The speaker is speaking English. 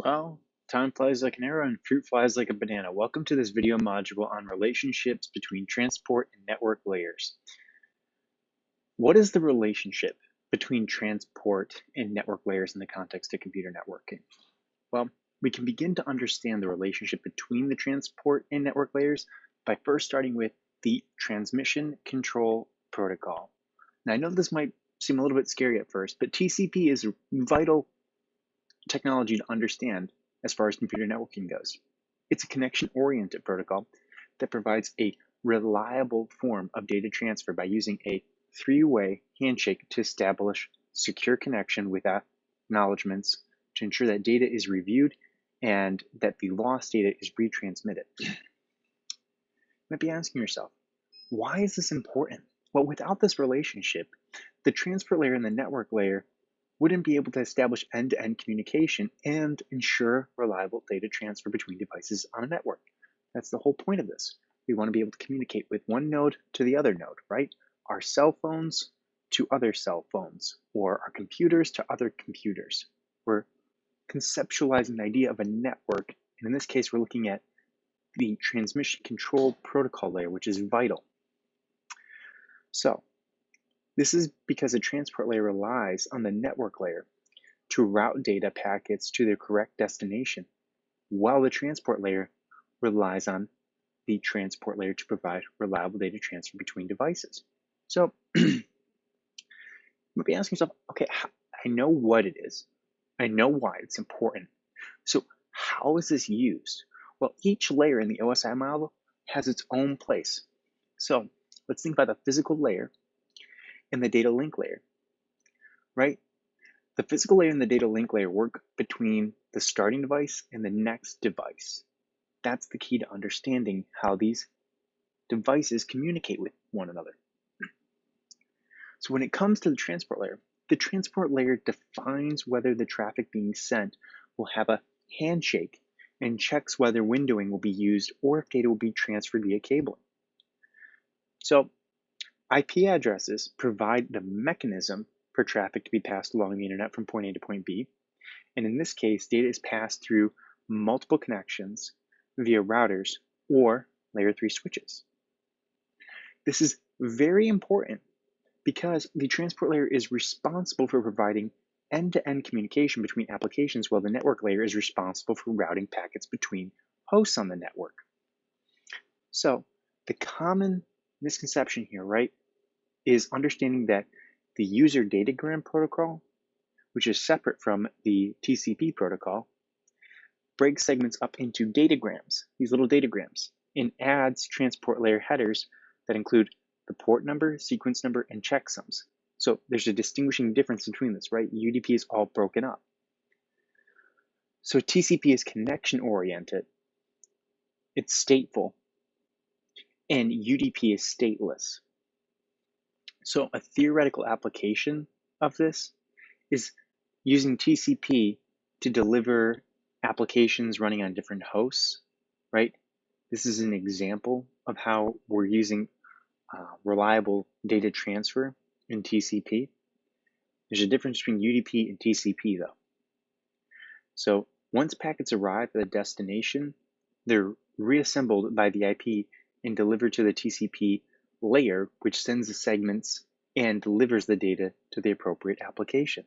Well, time flies like an arrow and fruit flies like a banana. Welcome to this video module on relationships between transport and network layers. What is the relationship between transport and network layers in the context of computer networking? Well, we can begin to understand the relationship between the transport and network layers by first starting with the transmission control protocol. Now, I know this might seem a little bit scary at first, but TCP is a vital technology to understand as far as computer networking goes. It's a connection-oriented protocol that provides a reliable form of data transfer by using a three-way handshake to establish secure connection with acknowledgements to ensure that data is reviewed and that the lost data is retransmitted. You might be asking yourself, why is this important? Well, without this relationship, the transport layer and the network layer wouldn't be able to establish end-to-end communication and ensure reliable data transfer between devices on a network. That's the whole point of this. We want to be able to communicate with one node to the other node, right? Our cell phones to other cell phones, or our computers to other computers. We're conceptualizing the idea of a network, and in this case, we're looking at the transmission control protocol layer, which is vital. So, this is because the transport layer relies on the network layer to route data packets to their correct destination, while the transport layer relies on the transport layer to provide reliable data transfer between devices. So you might be asking yourself, okay, I know what it is. I know why it's important. So how is this used? Well, each layer in the OSI model has its own place. So let's think about the physical layer and the data link layer, right? The physical layer and the data link layer work between the starting device and the next device. That's the key to understanding how these devices communicate with one another. So when it comes to the transport layer defines whether the traffic being sent will have a handshake and checks whether windowing will be used or if data will be transferred via cabling. So IP addresses provide the mechanism for traffic to be passed along the internet from point A to point B. And in this case, data is passed through multiple connections via routers or layer 3 switches. This is very important because the transport layer is responsible for providing end-to-end communication between applications, while the network layer is responsible for routing packets between hosts on the network. So the common misconception here, right, is understanding that the user datagram protocol, which is separate from the TCP protocol, breaks segments up into datagrams, these little datagrams, and adds transport layer headers that include the port number, sequence number, and checksums. So there's a distinguishing difference between this, right? UDP is all broken up. So TCP is connection-oriented, it's stateful, and UDP is stateless. So a theoretical application of this is using TCP to deliver applications running on different hosts, right? This is an example of how we're using reliable data transfer in TCP. There's a difference between UDP and TCP though. So once packets arrive at a destination, they're reassembled by the IP and delivered to the TCP layer, which sends the segments and delivers the data to the appropriate application.